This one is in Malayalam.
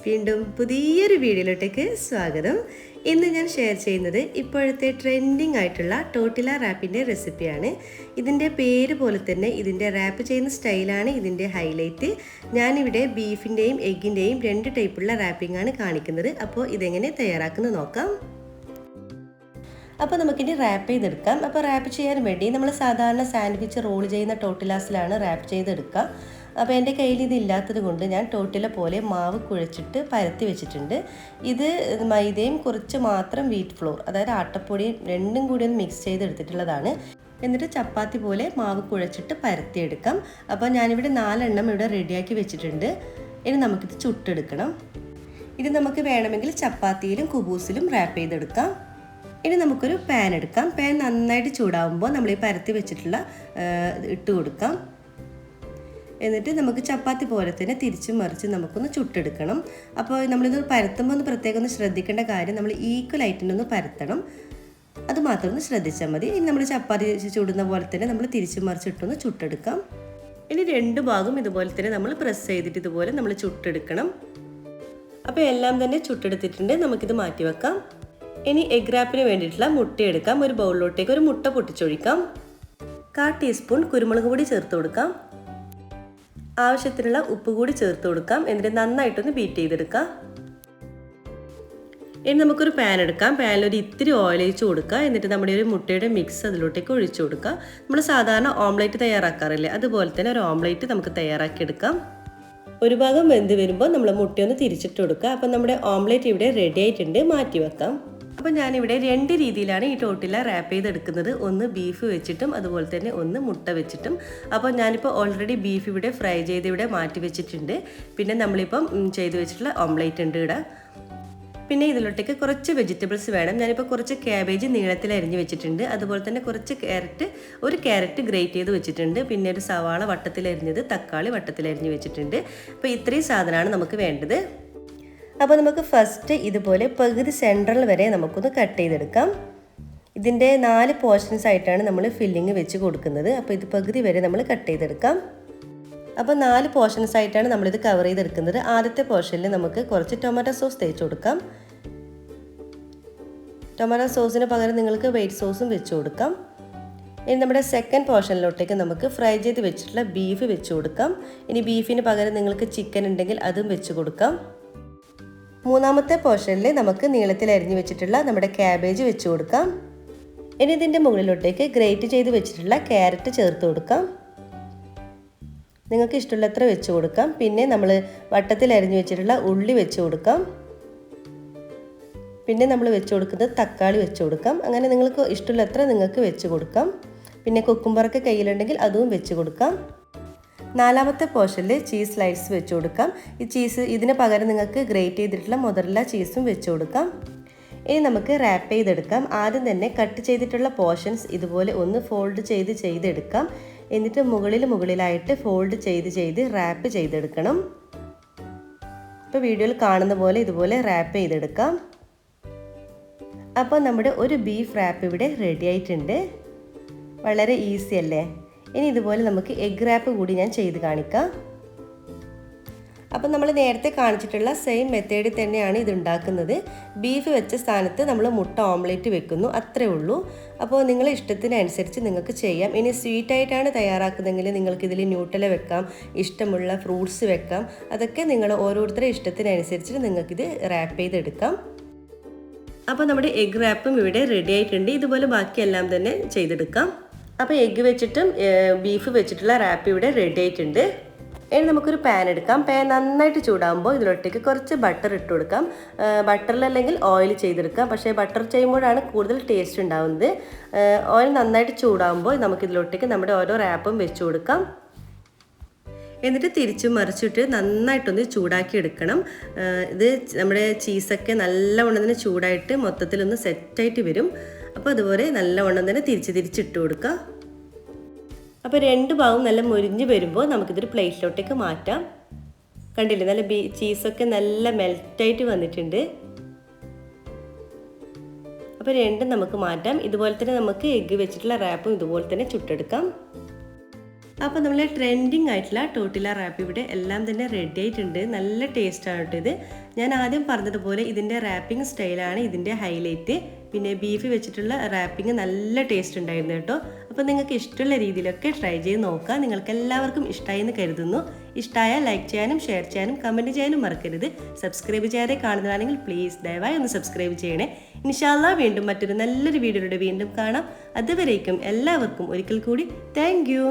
വീണ്ടും പുതിയൊരു വീഡിയോയിലോട്ടേക്ക് സ്വാഗതം. ഇന്ന് ഞാൻ ഷെയർ ചെയ്യുന്നത് ഇപ്പോഴത്തെ ട്രെൻഡിങ് ആയിട്ടുള്ള ടോർട്ടില്ല റാപ്പിൻ്റെ റെസിപ്പിയാണ്. ഇതിൻ്റെ പേര് പോലെ തന്നെ ഇതിൻ്റെ റാപ്പ് ചെയ്യുന്ന സ്റ്റൈലാണ് ഇതിൻ്റെ ഹൈലൈറ്റ്. ഞാനിവിടെ ബീഫിൻ്റെയും എഗ്ഗിൻ്റെയും 2 ടൈപ്പുള്ള റാപ്പിംഗാണ് കാണിക്കുന്നത്. അപ്പോൾ ഇതെങ്ങനെ തയ്യാറാക്കുന്നത് നോക്കാം. അപ്പോൾ നമുക്കിനി റാപ്പ് ചെയ്തെടുക്കാം. അപ്പോൾ റാപ്പ് ചെയ്യാൻ വേണ്ടി നമ്മൾ സാധാരണ സാൻഡ്വിച്ച് റോൾ ചെയ്യുന്ന ടോർട്ടില്ലാസിലാണ് റാപ്പ് ചെയ്തെടുക്കുക. അപ്പോൾ എൻ്റെ കയ്യിൽ ഇതില്ലാത്തത് കൊണ്ട് ഞാൻ ടോർട്ടില്ല പോലെ മാവ് കുഴച്ചിട്ട് പരത്തി വെച്ചിട്ടുണ്ട്. ഇത് മൈദയും കുറച്ച് മാത്രം വീറ്റ് ഫ്ലോർ, അതായത് ആട്ടപ്പൊടിയും രണ്ടും കൂടി ഒന്ന് മിക്സ് ചെയ്തെടുത്തിട്ടുള്ളതാണ്. എന്നിട്ട് ചപ്പാത്തി പോലെ മാവ് കുഴച്ചിട്ട് പരത്തിയെടുക്കാം. അപ്പോൾ ഞാനിവിടെ 4 എണ്ണം ഇവിടെ റെഡിയാക്കി വെച്ചിട്ടുണ്ട്. ഇനി നമുക്കിത് ചുട്ടെടുക്കണം. ഇത് നമുക്ക് വേണമെങ്കിൽ ചപ്പാത്തിയിലും കുബൂസിലും റാപ്പ് ചെയ്തെടുക്കാം. ഇനി നമുക്കൊരു പാൻ എടുക്കാം. പാൻ നന്നായിട്ട് ചൂടാവുമ്പോൾ നമ്മൾ ഈ പരത്തി വെച്ചിട്ടുള്ള ഇട്ട് കൊടുക്കാം. എന്നിട്ട് നമുക്ക് ചപ്പാത്തി പോലെ തന്നെ തിരിച്ചും മറിച്ച് നമുക്കൊന്ന് ചുട്ടെടുക്കണം. അപ്പോൾ നമ്മളിത് പരത്തുമ്പോൾ ഒന്ന് പ്രത്യേകം ഒന്ന് ശ്രദ്ധിക്കേണ്ട കാര്യം, നമ്മൾ ഈക്വൽ ആയിട്ടൊന്ന് പരത്തണം. അത് മാത്രം ഒന്ന് ശ്രദ്ധിച്ചാൽ മതി. ഇനി നമ്മൾ ചപ്പാത്തി ചുടുന്ന പോലെ തന്നെ നമ്മൾ തിരിച്ചും മറിച്ചിട്ടൊന്ന് ചുട്ടെടുക്കാം. ഇനി 2 ഭാഗം ഇതുപോലെ തന്നെ നമ്മൾ പ്രസ് ചെയ്തിട്ട് ഇതുപോലെ നമ്മൾ ചുട്ടെടുക്കണം. അപ്പോൾ എല്ലാം തന്നെ ചുട്ടെടുത്തിട്ടുണ്ട്. നമുക്കിത് മാറ്റി വെക്കാം. ഇനി എഗ് റാപ്പിന് വേണ്ടിയിട്ടുള്ള മുട്ട എടുക്കാം. ഒരു ബൗളിലോട്ടേക്ക് ഒരു മുട്ട പൊട്ടിച്ചൊഴിക്കാം. 1/4 ടീസ്പൂൺ കുരുമുളക് പൊടി ചേർത്ത് കൊടുക്കാം. ആവശ്യത്തിനുള്ള ഉപ്പ് കൂടി ചേർത്ത് കൊടുക്കാം. എന്നിട്ട് നന്നായിട്ടൊന്ന് ബീറ്റ് ചെയ്തെടുക്കാം. ഇനി നമുക്കൊരു പാൻ എടുക്കാം. പാനിൽ ഒരു ഇത്തിരി ഓയിൽ ഒഴിച്ച് കൊടുക്കുക. എന്നിട്ട് നമ്മുടെ ഒരു മുട്ടയുടെ മിക്സ് അതിലോട്ടേക്ക് ഒഴിച്ചു കൊടുക്കുക. നമ്മൾ സാധാരണ ഓംലേറ്റ് തയ്യാറാക്കാറില്ലേ, അതുപോലെ തന്നെ ഒരു ഓംലേറ്റ് നമുക്ക് തയ്യാറാക്കിയെടുക്കാം. ഒരു ഭാഗം വെന്ത് വരുമ്പോൾ നമ്മൾ മുട്ടയൊന്ന് തിരിച്ചിട്ട് കൊടുക്കുക. അപ്പം നമ്മുടെ ഓംലേറ്റ് ഇവിടെ റെഡി ആയിട്ടുണ്ട്. മാറ്റി വെക്കാം. അപ്പോൾ ഞാനിവിടെ 2 രീതിയിലാണ് ഈ ടോർട്ടില്ല റാപ്പ് ചെയ്തെടുക്കുന്നത്. ഒന്ന് ബീഫ് വെച്ചിട്ടും അതുപോലെ തന്നെ ഒന്ന് മുട്ട വെച്ചിട്ടും. അപ്പോൾ ഞാനിപ്പോൾ ഓൾറെഡി ബീഫ് ഇവിടെ ഫ്രൈ ചെയ്ത് ഇവിടെ മാറ്റി വെച്ചിട്ടുണ്ട്. പിന്നെ നമ്മളിപ്പം ചെയ്ത് വെച്ചിട്ടുള്ള ഓംലേറ്റ് ഉണ്ട് ഇവിടെ. പിന്നെ ഇതിലോട്ടേക്ക് കുറച്ച് വെജിറ്റബിൾസ് വേണം. ഞാനിപ്പോൾ കുറച്ച് ക്യാബേജ് നീളത്തിൽ അരിഞ്ഞ് വെച്ചിട്ടുണ്ട്. അതുപോലെ തന്നെ കുറച്ച് ഒരു ക്യാരറ്റ് ഗ്രേറ്റ് ചെയ്ത് വെച്ചിട്ടുണ്ട്. പിന്നെ ഒരു സവാള വട്ടത്തിൽ അരിഞ്ഞത്, തക്കാളി വട്ടത്തിൽ അരിഞ്ഞ് വെച്ചിട്ടുണ്ട്. അപ്പോൾ ഇത്രയും സാധനമാണ് നമുക്ക് വേണ്ടത്. അപ്പോൾ നമുക്ക് ഫസ്റ്റ് ഇതുപോലെ പകുതി സെൻട്രൽ വരെ നമുക്കൊന്ന് കട്ട് ചെയ്തെടുക്കാം. ഇതിൻ്റെ 4 പോർഷൻസ് ആയിട്ടാണ് നമ്മൾ ഫില്ലിങ് വെച്ച് കൊടുക്കുന്നത്. അപ്പോൾ ഇത് പകുതി വരെ നമ്മൾ കട്ട് ചെയ്തെടുക്കാം. അപ്പോൾ 4 പോർഷൻസ് ആയിട്ടാണ് നമ്മളിത് കവർ ചെയ്തെടുക്കുന്നത്. ആദ്യത്തെ പോർഷനിൽ നമുക്ക് കുറച്ച് ടൊമാറ്റോ സോസ് തേച്ച് കൊടുക്കാം. ടൊമാറ്റോ സോസിന് പകരം നിങ്ങൾക്ക് വൈറ്റ് സോസും വെച്ച് കൊടുക്കാം. ഇനി നമ്മുടെ സെക്കൻഡ് പോർഷനിലോട്ടേക്ക് നമുക്ക് ഫ്രൈ ചെയ്ത് വെച്ചിട്ടുള്ള ബീഫ് വെച്ച് കൊടുക്കാം. ഇനി ബീഫിന് പകരം നിങ്ങൾക്ക് ചിക്കൻ ഉണ്ടെങ്കിൽ അതും വെച്ച് കൊടുക്കാം. മൂന്നാമത്തെ പോർഷനിൽ നമുക്ക് നീളത്തിൽ അരിഞ്ഞു വെച്ചിട്ടുള്ള നമ്മുടെ ക്യാബേജ് വെച്ച് കൊടുക്കാം. ഇനി ഇതിൻ്റെ മുകളിലോട്ടേക്ക് ഗ്രേറ്റ് ചെയ്ത് വെച്ചിട്ടുള്ള ക്യാരറ്റ് ചേർത്ത് കൊടുക്കാം. നിങ്ങൾക്ക് ഇഷ്ടമുള്ളത്ര വെച്ച് കൊടുക്കാം. പിന്നെ നമ്മൾ വട്ടത്തിൽ അരിഞ്ഞു വെച്ചിട്ടുള്ള ഉള്ളി വെച്ച് കൊടുക്കാം. പിന്നെ നമ്മൾ വെച്ച് കൊടുക്കുന്നത് തക്കാളി വെച്ച് കൊടുക്കാം. അങ്ങനെ നിങ്ങൾക്ക് ഇഷ്ടമുള്ളത്ര നിങ്ങൾക്ക് വെച്ച് കൊടുക്കാം. പിന്നെ കുക്കുംബറൊക്കെ കയ്യിലുണ്ടെങ്കിൽ അതും വെച്ച് കൊടുക്കാം. 4ാമത്തെ പോർഷനിൽ ചീസ് സ്ലൈഡ്സ് വെച്ച് കൊടുക്കാം. ഈ ചീസ് ഇതിന് പകരം നിങ്ങൾക്ക് ഗ്രേറ്റ് ചെയ്തിട്ടുള്ള മൊസറല്ല ചീസും വെച്ച് കൊടുക്കാം. ഇനി നമുക്ക് റാപ്പ് ചെയ്തെടുക്കാം. ആദ്യം തന്നെ കട്ട് ചെയ്തിട്ടുള്ള പോർഷൻസ് ഇതുപോലെ ഒന്ന് ഫോൾഡ് ചെയ്തെടുക്കാം. എന്നിട്ട് മുകളിലായിട്ട് ഫോൾഡ് ചെയ്ത് റാപ്പ് ചെയ്തെടുക്കണം. ഇപ്പോൾ വീഡിയോയിൽ കാണുന്ന പോലെ ഇതുപോലെ റാപ്പ് ചെയ്തെടുക്കാം. അപ്പോൾ നമ്മുടെ ഒരു ബീഫ് റാപ്പ് ഇവിടെ റെഡി ആയിട്ടുണ്ട്. വളരെ ഈസി അല്ലേ? ഇനി ഇതുപോലെ നമുക്ക് എഗ് റാപ്പ് കൂടി ഞാൻ ചെയ്ത് കാണിക്കാം. അപ്പം നമ്മൾ നേരത്തെ കാണിച്ചിട്ടുള്ള സെയിം മെത്തേഡിൽ തന്നെയാണ് ഇത് ഉണ്ടാക്കുന്നത്. ബീഫ് വെച്ച സ്ഥാനത്ത് നമ്മൾ മുട്ട ഓംലേറ്റ് വെക്കുന്നു, അത്രേ ഉള്ളൂ. അപ്പോൾ നിങ്ങളെ ഇഷ്ടത്തിനനുസരിച്ച് നിങ്ങൾക്ക് ചെയ്യാം. ഇനി സ്വീറ്റായിട്ടാണ് തയ്യാറാക്കുന്നതെങ്കിൽ നിങ്ങൾക്കിതിൽ ന്യൂട്ടല വെക്കാം, ഇഷ്ടമുള്ള ഫ്രൂട്ട്സ് വെക്കാം. അതൊക്കെ നിങ്ങൾ ഓരോരുത്തരുടെ ഇഷ്ടത്തിനനുസരിച്ച് നിങ്ങൾക്കിത് റാപ്പ് ചെയ്തെടുക്കാം. അപ്പോൾ നമ്മുടെ എഗ് റാപ്പും ഇവിടെ റെഡി ആയിട്ടുണ്ട്. ഇതുപോലെ ബാക്കിയെല്ലാം തന്നെ ചെയ്തെടുക്കാം. അപ്പോൾ എഗ്ഗ് വെച്ചിട്ടും ബീഫ് വെച്ചിട്ടുള്ള റാപ്പ് ഇവിടെ റെഡി ആയിട്ടുണ്ട്. ഇനി നമുക്കൊരു പാൻ എടുക്കാം. പാൻ നന്നായിട്ട് ചൂടാകുമ്പോൾ ഇതിലോട്ടേക്ക് കുറച്ച് ബട്ടർ ഇട്ട് കൊടുക്കാം. ബട്ടറിലല്ലെങ്കിൽ ഓയിൽ ചെയ്തെടുക്കാം. പക്ഷേ ബട്ടർ ചെയ്യുമ്പോഴാണ് കൂടുതൽ ടേസ്റ്റ് ഉണ്ടാകുന്നത്. ഓയിൽ നന്നായിട്ട് ചൂടാകുമ്പോൾ നമുക്കിതിലോട്ടേക്ക് നമ്മുടെ ഓരോ റാപ്പും വെച്ച് കൊടുക്കാം. എന്നിട്ട് തിരിച്ചും മറിച്ചിട്ട് നന്നായിട്ടൊന്ന് ചൂടാക്കി എടുക്കണം. ഇത് നമ്മുടെ ചീസൊക്കെ നല്ലവണ്ണം തന്നെ ചൂടായിട്ട് മൊത്തത്തിലൊന്ന് സെറ്റായിട്ട് വരും. അപ്പോൾ അതുപോലെ നല്ലവണ്ണം തന്നെ തിരിച്ചിട്ട് കൊടുക്കുക. അപ്പോൾ 2 ഭാഗവും നല്ല മുരിഞ്ഞ് വരുമ്പോൾ നമുക്കിതൊരു പ്ലേറ്റിലോട്ടേക്ക് മാറ്റാം. കണ്ടില്ലേ, നല്ല ചീസൊക്കെ നല്ല മെൽറ്റായിട്ട് വന്നിട്ടുണ്ട്. അപ്പോൾ 2 നമുക്ക് മാറ്റാം. ഇതുപോലെ തന്നെ നമുക്ക് എഗ്ഗ് വെച്ചിട്ടുള്ള റാപ്പും ഇതുപോലെ തന്നെ ചുട്ടെടുക്കാം. അപ്പോൾ നമ്മൾ ട്രെൻഡിങ് ആയിട്ടുള്ള ടോർട്ടില്ല റാപ്പ് ഇവിടെ എല്ലാം തന്നെ റെഡി ആയിട്ടുണ്ട്. നല്ല ടേസ്റ്റാണ് കേട്ടോ ഇത്. ഞാൻ ആദ്യം പറഞ്ഞതുപോലെ ഇതിൻ്റെ റാപ്പിംഗ് സ്റ്റൈലാണ് ഇതിൻ്റെ ഹൈലൈറ്റ്. പിന്നെ ബീഫ് വെച്ചിട്ടുള്ള റാപ്പിംഗ് നല്ല ടേസ്റ്റ് ഉണ്ടായിരുന്നു കേട്ടോ. അപ്പോൾ നിങ്ങൾക്ക് ഇഷ്ടമുള്ള രീതിയിലൊക്കെ ട്രൈ ചെയ്ത് നോക്കാം. നിങ്ങൾക്ക് എല്ലാവർക്കും ഇഷ്ടമായി എന്ന് കരുതുന്നു. ഇഷ്ടമായാൽ ലൈക്ക് ചെയ്യാനും ഷെയർ ചെയ്യാനും കമൻറ്റ് ചെയ്യാനും മറക്കരുത്. സബ്സ്ക്രൈബ് ചെയ്യാതെ കാണുന്നതാണെങ്കിൽ പ്ലീസ് ദയവായി ഒന്ന് സബ്സ്ക്രൈബ് ചെയ്യണേ. ഇൻഷാ അല്ലാഹ് വീണ്ടും മറ്റൊരു നല്ലൊരു വീഡിയോയുടെ വീണ്ടും കാണാം. അതുവരേക്കും എല്ലാവർക്കും ഒരിക്കൽ കൂടി താങ്ക് യു.